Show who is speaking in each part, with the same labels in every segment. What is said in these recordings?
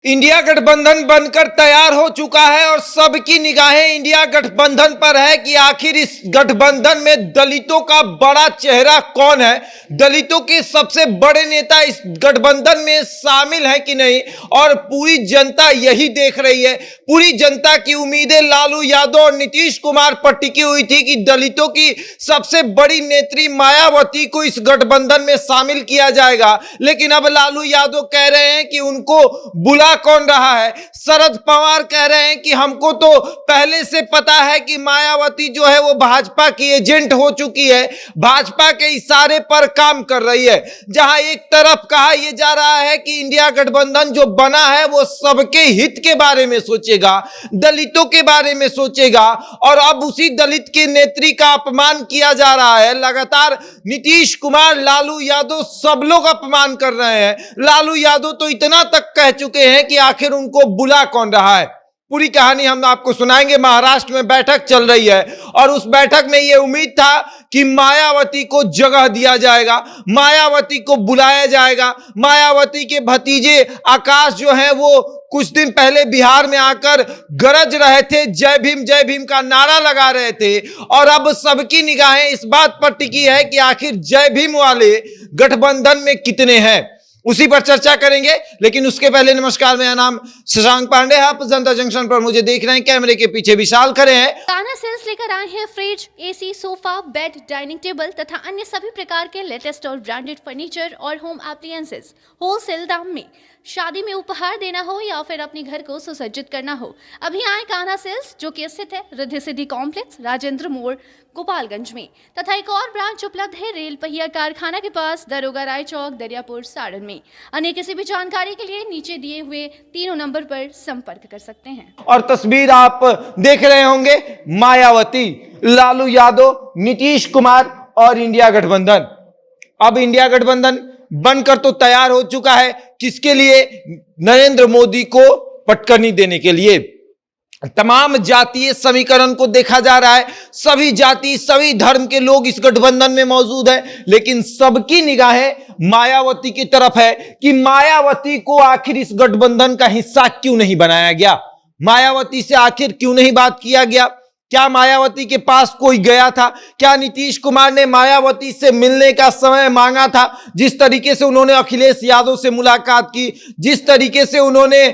Speaker 1: India गठबंधन बनकर तैयार हो चुका है और सबकी निगाहें इंडिया गठबंधन पर है कि आखिर इस गठबंधन में दलितों का बड़ा चेहरा कौन है, दलितों के सबसे बड़े नेता इस गठबंधन में शामिल है कि नहीं। और पूरी जनता यही देख रही है। पूरी जनता की उम्मीदें लालू यादव और नीतीश कुमार पर टिकी हुई थी कि दलितों की सबसे बड़ी नेत्री मायावती को इस गठबंधन में शामिल किया जाएगा, लेकिन अब लालू यादव कह रहे हैं कि उनको बुला कौन रहा है। शरद पवार कह रहे हैं कि हमको तो पहले से पता है कि मायावती जो है वो भाजपा की एजेंट हो चुकी है, भाजपा के इशारे पर काम कर रही है। जहां एक तरफ कहा यह जा रहा है कि इंडिया गठबंधन जो बना है वो सबके हित के बारे में सोचेगा, दलितों के बारे में सोचेगा, और अब उसी दलित के नेत्री का अपमान किया जा रहा है। लगातार नीतीश कुमार, लालू यादव सब लोग अपमान कर रहे हैं। लालू यादव तो इतना तक कह चुके हैं कि आखिर उनको बुला कौन रहा है। पूरी कहानी हम आपको सुनाएंगे। महाराष्ट्र में बैठक चल रही है और उस बैठक में यह उम्मीद था कि मायावती को जगह दिया जाएगा, मायावती को बुलाया जाएगा। मायावती के भतीजे आकाश जो है वो कुछ दिन पहले बिहार में आकर गरज रहे थे, जय भीम का नारा लगा रहे थे, और अब सबकी निगाहें इस बात पर टिकी है कि आखिर जय भीम वाले गठबंधन में कितने हैं। उसी पर चर्चा करेंगे, लेकिन उसके पहले नमस्कार, मेरा नाम शशांक पांडे है। आप जनता जंक्शन पर मुझे देख रहे हैं, कैमरे के पीछे विशाल खड़े हैं।
Speaker 2: कान्हा सेल्स लेकर आए हैं fridge, AC, sofa, bed, dining table तथा अन्य सभी प्रकार के लेटेस्ट और ब्रांडेड फर्नीचर और होम एप्लियंसेस होलसेल दाम में। शादी में उपहार देना हो या फिर अपने घर को सुसज्जित करना हो, अभी आए कान्हा सेल्स, जो कि स्थित है रिद्धि सिद्धि कॉम्प्लेक्स, राजेंद्र मोड़, गोपालगंज में। तथा एक और ब्रांच उपलब्ध है रेल पहिया कारखाना के पास, दरोगा राय चौक, दरियापुर, सारण में। अन्य किसी भी जानकारी के लिए नीचे दिए हुए तीनों नंबर पर संपर्क कर सकते हैं।
Speaker 1: और तस्वीर आप देख रहे होंगे, मायावती, लालू यादव, नीतीश कुमार और इंडिया गठबंधन। अब इंडिया गठबंधन बनकर तो तैयार हो चुका है। किसके लिए? नरेंद्र मोदी को पटकनी देने के लिए। तमाम जातीय समीकरण को देखा जा रहा है। सभी जाति, सभी धर्म के लोग इस गठबंधन में मौजूद हैं, लेकिन सबकी निगाहें मायावती की तरफ है कि मायावती को आखिर इस गठबंधन का हिस्सा क्यों नहीं बनाया गया, मायावती से आखिर क्यों नहीं बात किया गया। क्या मायावती के पास कोई गया था? क्या नीतीश कुमार ने मायावती से मिलने का समय मांगा था? जिस तरीके से उन्होंने अखिलेश यादव से मुलाकात की, जिस तरीके से उन्होंने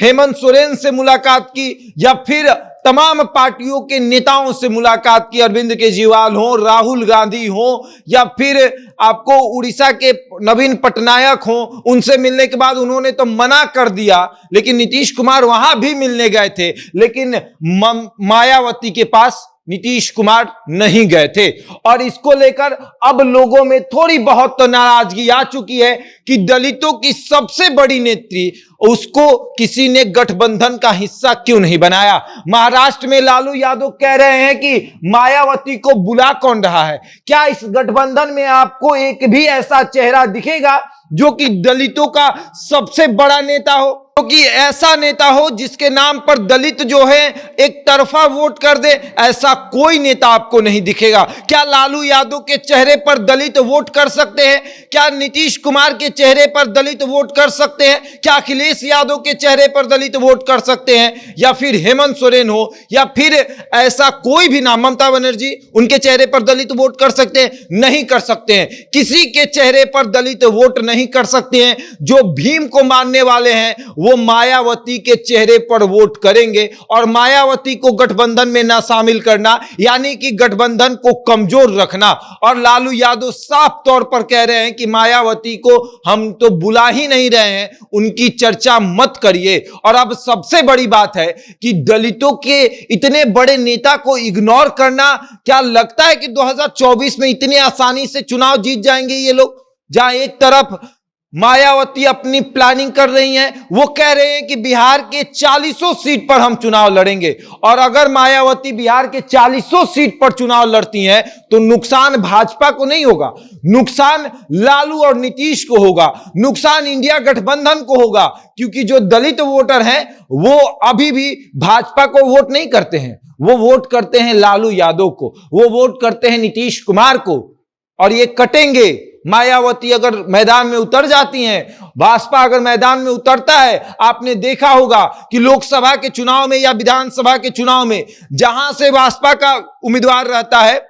Speaker 1: हेमंत सोरेन से मुलाकात की, या फिर तमाम पार्टियों के नेताओं से मुलाकात की, अरविंद केजरीवाल हो, राहुल गांधी हो, या फिर आपको उड़ीसा के नवीन पटनायक हो, उनसे मिलने के बाद उन्होंने तो मना कर दिया। लेकिन नीतीश कुमार वहां भी मिलने गए थे, लेकिन मायावती के पास नीतीश कुमार नहीं गए थे। और इसको लेकर अब लोगों में थोड़ी बहुत तो नाराजगी आ चुकी है कि दलितों की सबसे बड़ी नेत्री, उसको किसी ने गठबंधन का हिस्सा क्यों नहीं बनाया। महाराष्ट्र में लालू यादव कह रहे हैं कि मायावती को बुला कौन रहा है। क्या इस गठबंधन में आपको एक भी ऐसा चेहरा दिखेगा जो कि दलितों का सबसे बड़ा नेता हो, क्योंकि ऐसा नेता हो जिसके नाम पर दलित जो है एक तरफा वोट कर दे? ऐसा कोई नेता आपको नहीं दिखेगा। क्या लालू यादव के चेहरे पर दलित वोट कर सकते हैं? क्या नीतीश कुमार के चेहरे पर दलित वोट कर सकते हैं? क्या अखिलेश यादव के चेहरे पर दलित वोट कर सकते हैं? या फिर हेमंत सोरेन हो, या फिर ऐसा कोई भी नाम, ममता बनर्जी, उनके चेहरे पर दलित वोट कर सकते हैं? नहीं कर सकते हैं। किसी के चेहरे पर दलित वोट नहीं कर सकते हैं। जो भीम को मानने वाले हैं वो मायावती के चेहरे पर वोट करेंगे, और मायावती को गठबंधन में ना शामिल करना यानी कि गठबंधन को कमजोर रखना। और लालू यादव साफ तौर पर कह रहे हैं कि मायावती को हम तो बुला ही नहीं रहे हैं, उनकी चर्चा मत करिए। और अब सबसे बड़ी बात है कि दलितों के इतने बड़े नेता को इग्नोर करना, क्या लगता है कि 2024 में इतनी आसानी से चुनाव जीत जाएंगे ये लोग? जहां एक तरफ मायावती अपनी प्लानिंग कर रही हैं, वो कह रहे हैं कि बिहार के 40 सीट पर हम चुनाव लड़ेंगे, और अगर मायावती बिहार के 40 सीट पर चुनाव लड़ती हैं तो नुकसान भाजपा को नहीं होगा, नुकसान लालू और नीतीश को होगा, नुकसान इंडिया गठबंधन को होगा। क्योंकि जो दलित वोटर हैं वो अभी भी भाजपा को वोट नहीं करते हैं, वो वोट करते हैं लालू यादव को, वो वोट करते हैं नीतीश कुमार को, और ये कटेंगे मायावती अगर मैदान में उतर जाती हैं, भाजपा अगर मैदान में उतरता है, आपने देखा होगा कि लोकसभा के चुनाव में या विधानसभा के चुनाव में जहां से भाजपा का उम्मीदवार रहता है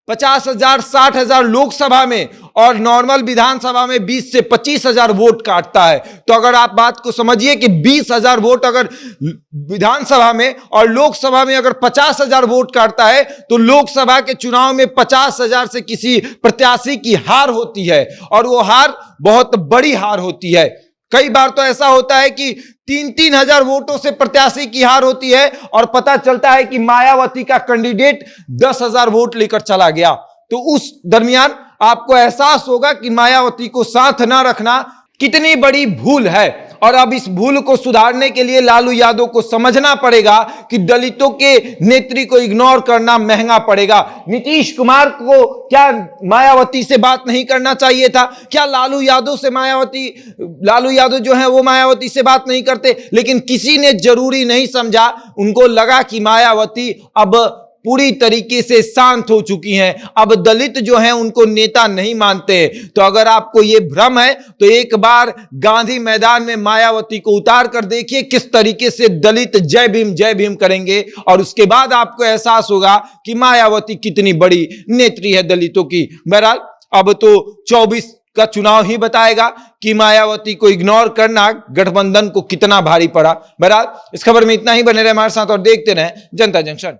Speaker 1: 50,000 60,000 लोकसभा में और नॉर्मल विधानसभा में 20 से 25,000 वोट काटता है। तो अगर आप बात को समझिए कि 20,000 वोट अगर विधानसभा में और लोकसभा में अगर 50,000 वोट काटता है तो लोकसभा के चुनाव में 50,000 से किसी प्रत्याशी की हार होती है और वो हार बहुत बड़ी हार होती है। कई बार तो ऐसा होता है कि 3-3 हजार वोटों से प्रत्याशी की हार होती है और पता चलता है कि मायावती का कैंडिडेट 10,000 वोट लेकर चला गया। तो उस दरमियान आपको एहसास होगा कि मायावती को साथ ना रखना कितनी बड़ी भूल है। और अब इस भूल को सुधारने के लिए लालू यादव को समझना पड़ेगा कि दलितों के नेत्री को इग्नोर करना महंगा पड़ेगा। नीतीश कुमार को क्या मायावती से बात नहीं करना चाहिए था? क्या लालू यादव जो है वो मायावती से बात नहीं करते? लेकिन किसी ने जरूरी नहीं समझा। उनको लगा कि मायावती अब पूरी तरीके से शांत हो चुकी हैं, अब दलित जो हैं उनको नेता नहीं मानते। तो अगर आपको यह भ्रम है तो एक बार गांधी मैदान में मायावती को उतार कर देखिए किस तरीके से दलित जय भीम करेंगे और उसके बाद आपको एहसास होगा कि मायावती कितनी बड़ी नेत्री है दलितों की। बहरहाल अब तो 24 का चुनाव ही बताएगा कि मायावती को इग्नोर करना गठबंधन को कितना भारी पड़ा। बहरहाल इस खबर में इतना ही। बने रहे हमारे साथ और देखते रहे जनता जंक्शन।